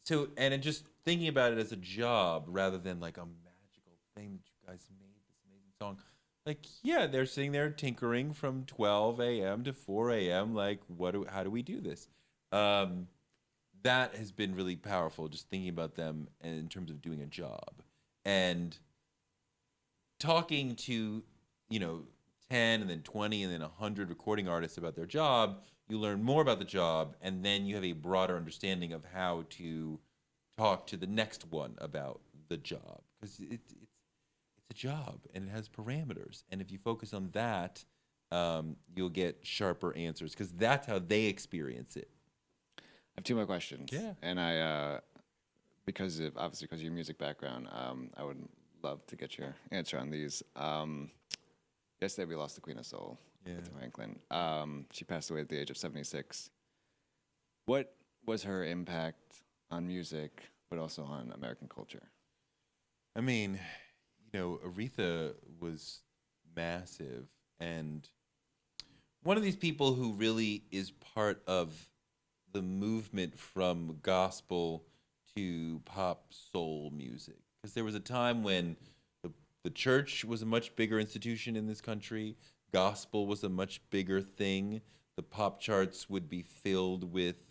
so just thinking about it as a job rather than like a magical thing that you guys made this amazing song. Like, yeah, they're sitting there tinkering from 12 a.m. to 4 a.m. Like, how do we do this? That has been really powerful, just thinking about them in terms of doing a job. And talking to, 10 and then 20 and then 100 recording artists about their job, you learn more about the job, and then you have a broader understanding of how to talk to the next one about the job, because it's a job and it has parameters, and if you focus on that, you'll get sharper answers because that's how they experience it. I have two more questions. Yeah. And obviously because of your music background, I would love to get your answer on these. Yesterday we lost the Queen of Soul, Aretha Franklin. She passed away at the age of 76. What was her impact on music, but also on American culture? I mean, Aretha was massive, and one of these people who really is part of the movement from gospel to pop soul music. Because there was a time when the church was a much bigger institution in this country, gospel was a much bigger thing. The pop charts would be filled with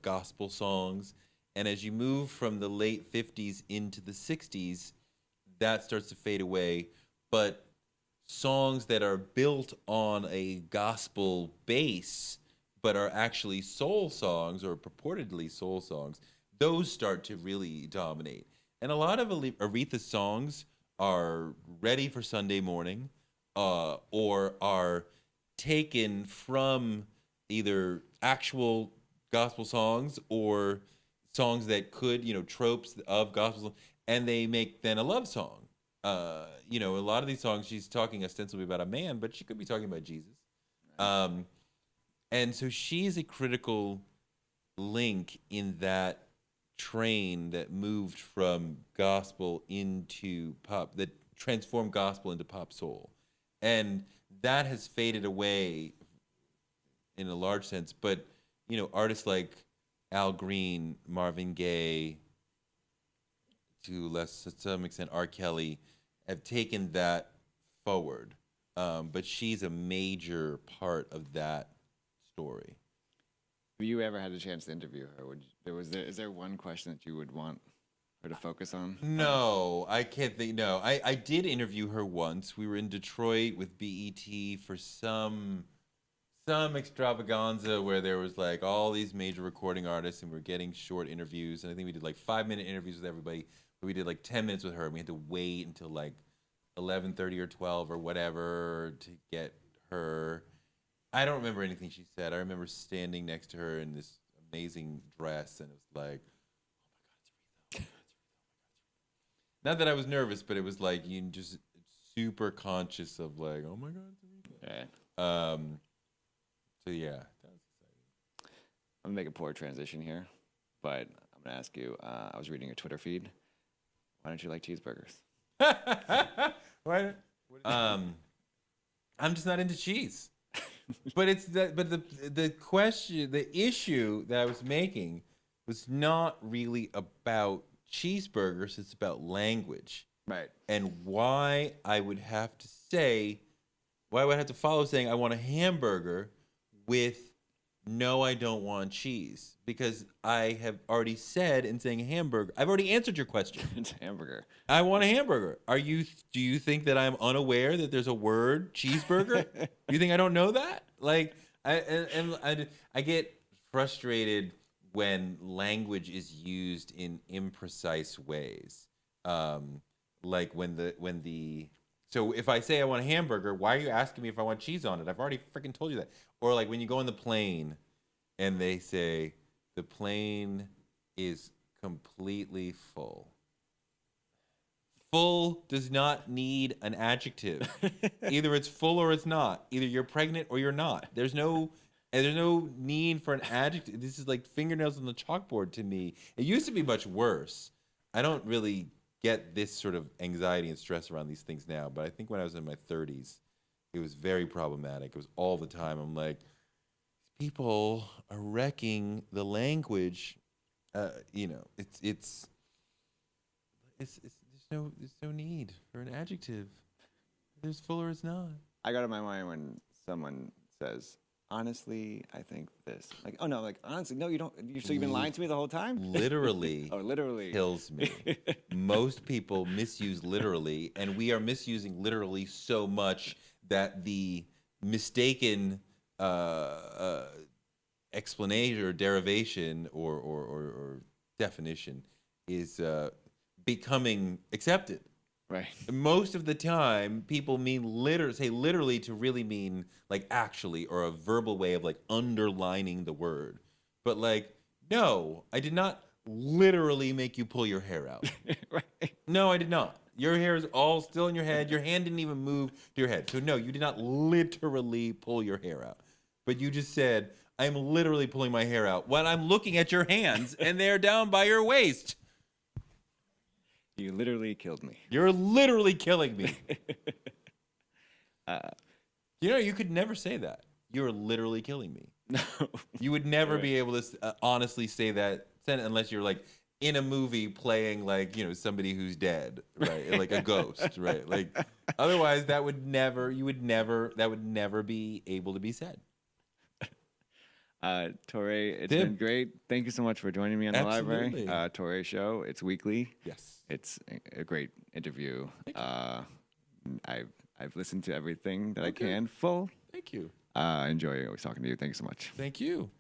gospel songs. And as you move from the late 50s into the 60s, that starts to fade away. But songs that are built on a gospel base, but are actually soul songs or purportedly soul songs, those start to really dominate. And a lot of Aretha's songs are ready for Sunday morning, or are taken from either actual gospel songs or songs that could, tropes of gospel, and they make then a love song. A lot of these songs, she's talking ostensibly about a man, but she could be talking about Jesus. And so she's a critical link in that train that moved from gospel into pop, that transformed gospel into pop soul. And that has faded away in a large sense. But, artists like Al Green, Marvin Gaye, to some extent R. Kelly, have taken that forward. But she's a major part of that story. Have you ever had a chance to interview her? Is there one question that you would want her to focus on? No, I can't think. No, I did interview her once. We were in Detroit with BET for some extravaganza where there was like all these major recording artists, and we were getting short interviews. And I think we did like 5-minute interviews with everybody, but we did like 10 minutes with her, and we had to wait until like 11:30 or 12 or whatever to get her. I don't remember anything she said. I remember standing next to her in this amazing dress, and it was like, oh my God, it's Aretha. Oh my God, it's Aretha. Not that I was nervous, but it was like you just super conscious of like, oh my God, it's Aretha. Yeah. So yeah, that was exciting. I'm gonna make a poor transition here, but I'm gonna ask you. I was reading your Twitter feed. Why don't you like cheeseburgers? Why? I'm just not into cheese. But the question, the issue that I was making was not really about cheeseburgers. It's about language, Right. and why I would have to follow saying I want a hamburger with no, I don't want cheese, because I have already said in saying hamburger, I've already answered your question. It's a hamburger. I want a hamburger. Do you think that I'm unaware that there's a word cheeseburger? Do you think I don't know that? Like, I get frustrated when language is used in imprecise ways. Like so if I say I want a hamburger, why are you asking me if I want cheese on it? I've already freaking told you that. Or like when you go on the plane and they say the plane is completely full. Full does not need an adjective. Either it's full or it's not. Either you're pregnant or you're not. There's no need for an adjective. This is like fingernails on the chalkboard to me. It used to be much worse. I don't really get this sort of anxiety and stress around these things now, but I think when I was in my 30s, it was very problematic. It was all the time. I'm like, people are wrecking the language. It's there's no need for an adjective. There's full or it's not. I got in my mind when someone says, honestly, I think this. Like, oh no, like honestly, no, you don't. So you've been lying to me the whole time? Literally. Oh, literally. Kills me. Most people misuse literally, and we are misusing literally so much that the mistaken explanation or derivation or definition is becoming accepted. Right. Most of the time, people mean say literally to really mean like actually or a verbal way of like underlining the word. But like, no, I did not literally make you pull your hair out. Right. No, I did not. Your hair is all still in your head. Your hand didn't even move to your head. So no, you did not literally pull your hair out. But you just said, I'm literally pulling my hair out when I'm looking at your hands and they're down by your waist. You literally killed me. You're literally killing me. Uh, You know, you could never say that. You're literally killing me. no. You would never Right. be able to honestly say that sentence unless you're like in a movie playing like, you know, somebody who's dead, right? Like a ghost, right? Like otherwise that would never be able to be said. Touré, it's Tim. been great. Thank you so much for joining me on the library. Absolutely. Touré Show. It's weekly. Yes. It's a great interview. Thank you. I've listened to everything that I Okay. can full. Thank you. I enjoy always talking to you. Thank you so much. Thank you.